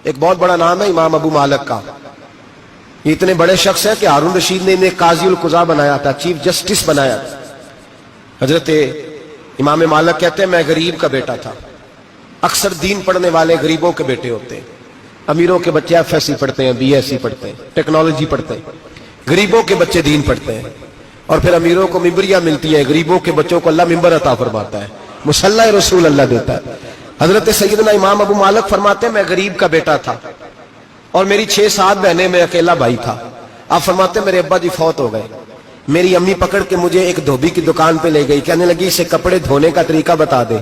ایک بہت بڑا نام ہے امام ابو مالک کا. یہ اتنے بڑے شخص ہیں کہ ہارون رشید نے انہیں قاضی القضاء بنایا تھا, چیف جسٹس بنایا تھا. حضرت امام مالک کہتے ہیں میں غریب کا بیٹا تھا. اکثر دین پڑھنے والے غریبوں کے بیٹے ہوتے ہیں. امیروں کے بچے ایف ایس سی پڑھتے ہیں, بی ایس سی پڑھتے ہیں, ٹیکنالوجی پڑھتے ہیں. غریبوں کے بچے دین پڑھتے ہیں, اور پھر امیروں کو ممبریاں ملتی ہیں. غریبوں کے بچوں کو اللہ ممبر عطا فرماتا ہے, مصلی رسول اللہ دیتا ہے. حضرت سیدنا امام ابو مالک فرماتے ہیں میں غریب کا بیٹا تھا اور میری 6-7 بہنیں, میں اکیلا بھائی تھا. آپ فرماتے ہیں میرے ابا جی فوت ہو گئے. میری امی پکڑ کے مجھے ایک دھوبی کی دکان پہ لے گئی, کہنے لگی اسے کپڑے دھونے کا طریقہ بتا دے,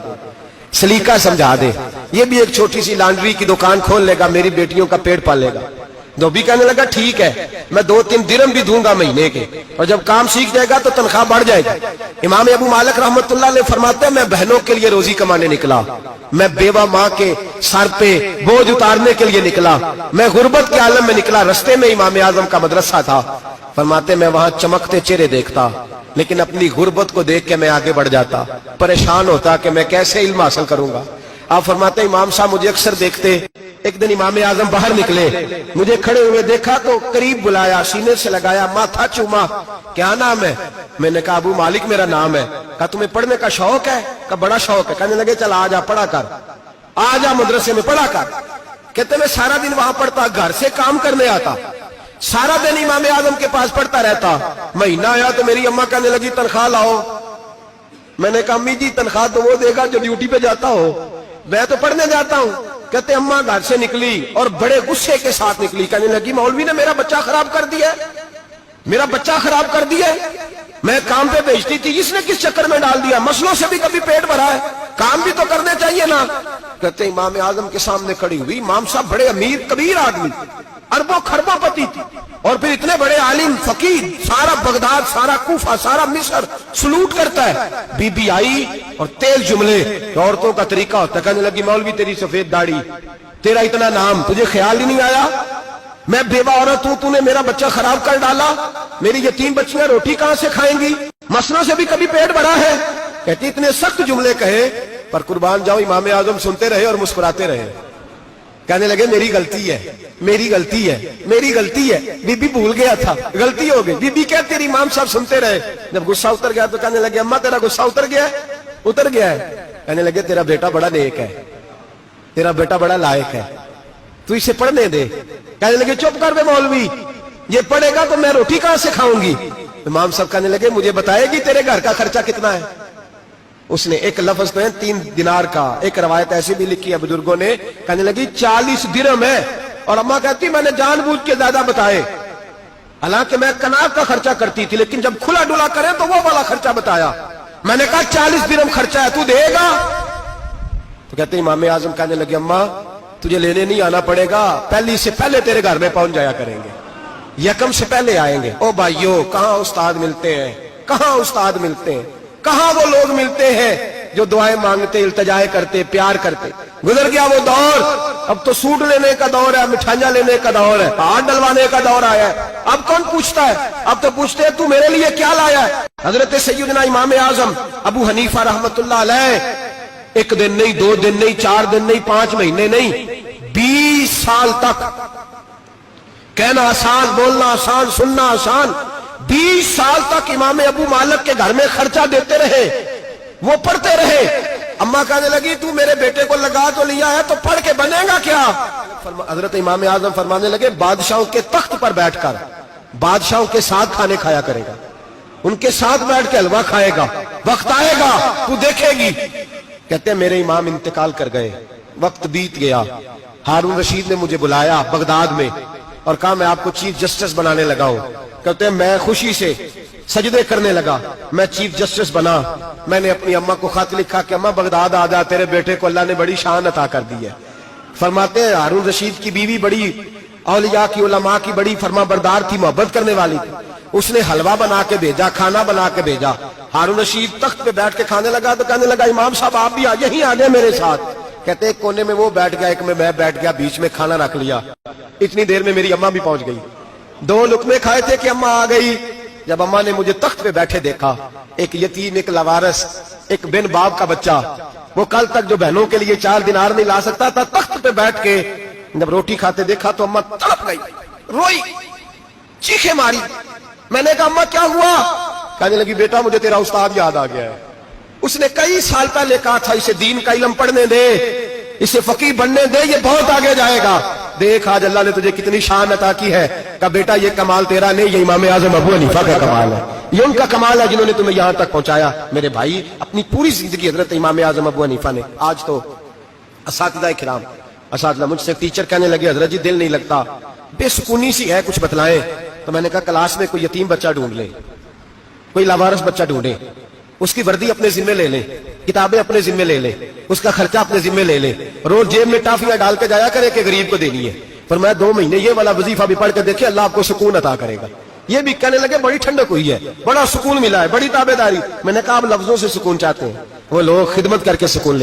سلیقہ سمجھا دے, یہ بھی ایک چھوٹی سی لانڈری کی دکان کھول لے گا, میری بیٹیوں کا پیٹ پالے گا. دھوبی کہنے لگا ٹھیک ہے, میں 2-3 درہم بھی دوں گا مہینے کے, اور جب کام سیکھ جائے گا تو تنخواہ بڑھ جائے گی. امام ابو مالک رحمت اللہ علیہ فرماتے ہیں میں بہنوں کے لیے روزی کمانے نکلا, میں بیوہ ماں کے سر پہ بوجھ اتارنے کے لیے نکلا, میں غربت کے عالم میں نکلا. رستے میں امام اعظم کا مدرسہ تھا. فرماتے میں وہاں چمکتے چہرے دیکھتا, لیکن اپنی غربت کو دیکھ کے میں آگے بڑھ جاتا, پریشان ہوتا کہ میں کیسے علم حاصل کروں گا. آپ فرماتے ہیں امام صاحب مجھے اکثر دیکھتے. ایک دن امام اعظم باہر نکلے, مجھے کھڑے ہوئے دیکھا تو قریب بلایا, سینے سے لگایا, ماتھا چوما. کیا نام ہے؟ میں نے کہا ابو مالک میرا نام ہے. کہا تمہیں پڑھنے کا شوق ہے؟ کہا بڑا شوق ہے. کہنے لگے چل آ جا پڑھا کر, آ جا مدرسے میں پڑھا کر. کہتے میں سارا دن وہاں پڑھتا, گھر سے کام کرنے آتا, سارا دن امام اعظم کے پاس پڑھتا رہتا. مہینہ آیا تو میری اماں کہنے لگی تنخواہ لاؤ. میں نے کہا امی جی تنخواہ تو وہ دے گا جو ڈیوٹی پہ جاتا ہو, میں تو پڑھنے جاتا ہوں. کہتے اماں گھر سے نکلی اور بڑے غصے کے ساتھ نکلی, کہنے لگی مولوی نے میرا بچہ خراب کر دیا, میرا بچہ خراب کر دیا. میں کام پہ بھیجتی تھی, اس نے کس چکر میں ڈال دیا, مسلوں سے بھی کبھی پیٹ بھرا ہے, کام بھی تو کرنے چاہیے نا. کہتے امام اعظم کے سامنے کھڑی ہوئی. امام صاحب بڑے امیر کبیر آدمی, اربوں خربوں پتی تھی, اور پھر اتنے بڑے عالم فقیر, سارا بغداد, سارا کوفہ, سارا مصر سلوٹ کرتا ہے. بی بی آئی اور تیز جملے, عورتوں کا طریقہ ہوتا ہے. کہنے لگی مولوی تیری سفید داڑھی, تیرا اتنا نام, تجھے خیال ہی نہیں آیا میں بیوہ عورت ہوں, تو نے میرا بچہ خراب کر ڈالا, میری یتیم بچیاں روٹی کہاں سے کھائیں گی, مسلوں سے بھی کبھی پیٹ بھرا ہے. کہتی اتنے سخت جملے کہے, پر قربان جاؤ امام اعظم سنتے رہے اور مسکراتے رہے. کہنے لگے میری غلطی ہے, میری غلطی ہے, میری غلطی ہے, بی بی بھول گیا تھا, غلطی ہو گئی. بی بی کہتے تیری امام صاحب سنتے رہے. جب غصہ اتر گیا تو کہنے لگے اماں تیرا غصہ اتر گیا ہے؟ اتر گیا ہے. کہنے لگے تیرا بیٹا بڑا نیک ہے, تیرا بیٹا بڑا لائق ہے, تو اسے پڑھنے دے. کہنے لگے چپ کر بے مولوی, یہ پڑھے گا تو میں روٹی کہاں سے کھاؤں گی. امام صاحب کہنے لگے مجھے بتائے گی تیرے گھر کا خرچہ کتنا ہے. اس نے ایک لفظ تو ہے 3 دینار کا, ایک روایت ایسی بھی لکھی ہے بزرگوں نے, کہنے لگی 40 درہم ہے. اور اماں کہتی میں نے جان بوجھ کے زیادہ بتائے, حالانکہ میں کناب کا خرچہ کرتی تھی, لیکن جب کھلا ڈلا کرے تو وہ والا خرچہ بتایا. میں نے کہا 40 درہم خرچہ ہے, تو دے گا؟ تو کہتے امام اعظم کہنے لگے اماں تجھے لینے نہیں آنا پڑے گا, پہلی سے پہلے تیرے گھر میں پہنچ جایا کریں گے, یکم سے پہلے آئیں گے. او بھائیو کہاں استاد ملتے ہیں, کہاں استاد ملتے ہیں, کہاں وہ لوگ ملتے ہیں جو دعائیں مانگتے, التجائے کرتے, پیار کرتے. گزر گیا وہ دور, اب تو سوٹ لینے کا دور ہے, مٹھائیاں لینے کا دور ہے, ہاتھ ڈلوانے کا دور آیا ہے. اب کون پوچھتا ہے, اب تو پوچھتے ہیں تو میرے لیے کیا لایا ہے. حضرت سیدنا امام اعظم ابو حنیفہ رحمت اللہ علیہ 1 دن نہیں, 2 دن نہیں, 4 دن نہیں, 5 مہینے نہیں, 20 سال تک, کہنا آسان, بولنا آسان, سننا آسان, 20 سال تک امام ابو مالک کے گھر میں خرچہ دیتے رہے, وہ پڑھتے رہے. اماں کہنے لگی تو میرے بیٹے کو لگا تو لیا ہے, تو پڑھ کے بنے گا کیا. حضرت امام اعظم فرمانے لگے بادشاہوں کے تخت پر بیٹھ کر بادشاہوں کے ساتھ کھانے کھایا کرے گا, ان کے ساتھ بیٹھ کے حلوہ کھائے گا, وقت آئے گا تو دیکھے گی. کہتے ہیں میرے امام انتقال کر گئے, وقت بیت گیا. ہارون رشید نے مجھے بلایا بغداد میں اور کہا میں آپ کو چیف جسٹس بنانے لگا ہوں. کہتے ہیں میں خوشی سے سجدے کرنے لگا, میں چیف جسٹس بنا. میں نے اپنی اماں کو خط لکھا کہ اماں بغداد آ جا, تیرے بیٹے کو اللہ نے بڑی شان عطا کر دی ہے. فرماتے ہیں ہارون رشید کی بیوی بڑی اولیاء کی, علماء کی بڑی فرما بردار تھی, محبت کرنے والی تھی. اس نے حلوہ بنا کے بھیجا, کھانا بنا کے بھیجا. ہارون رشید تخت پہ بیٹھ کے کھانے لگا تو کہنے لگا امام صاحب آپ بھی یہیں آ گئے میرے ساتھ. کہتے ایک کونے میں وہ بیٹھ گیا, ایک میں بیٹھ گیا, بیچ میں کھانا رکھ لیا. اتنی دیر میں میری اماں بھی پہنچ گئی. 2 لقمے کھائے تھے کہ اماں آ گئی. جب اماں نے مجھے تخت پہ بیٹھے دیکھا, ایک یتیم, ایک لاوارث, ایک بن باپ کا بچہ, وہ کل تک جو بہنوں کے لیے 4 دینار نہیں لا سکتا تھا, تخت پہ بیٹھ کے جب روٹی کھاتے دیکھا تو اماں تڑپ گئی, روئی, چیخیں ماری. میں نے کہا اماں کیا ہوا؟ کہنے لگی بیٹا مجھے تیرا استاد یاد آ گیا ہے, اس نے کئی سال پہلے کہا تھا اسے دین کا علم پڑھنے دے, اسے فقیہ بننے دے, یہ بہت آگے جائے گا. دیکھ آج اللہ نے تجھے کتنی شان عطا کی ہے. کہ بیٹا یہ کمال تیرا نہیں, یہ امام اعظم ابو حنیفہ کا کمال ہے, یہ ان کا کمال ہے جنہوں نے تمہیں یہاں تک پہنچایا. میرے بھائی اپنی پوری زندگی حضرت امام اعظم ابو حنیفہ نے. آج تو اساتذہ کرام, اساتذہ مجھ سے ٹیچر کہنے لگے حضرت جی دل نہیں لگتا, بے سکونی سی ہے, کچھ بتلائیں. تو میں نے کہا کلاس میں کوئی یتیم بچہ ڈھونڈ لیں, کوئی لاوارث بچہ ڈھونڈیں, اس کی وردی اپنے ذمہ لے لیں, کتابیں اپنے ذمہ لے لیں, اس کا خرچہ اپنے ذمہ لے لیں, روز جیب میں ٹافیاں ڈال کے جایا کرے کہ غریب کو دینی ہے. پر میں 2 مہینے یہ والا وظیفہ بھی پڑھ کے دیکھے, اللہ آپ کو سکون عطا کرے گا. یہ بھی کہنے لگے بڑی ٹھنڈک ہوئی ہے, بڑا سکون ملا ہے, بڑی تابعداری. میں نے کہا آپ لفظوں سے سکون چاہتے ہیں, وہ لوگ خدمت کر کے سکون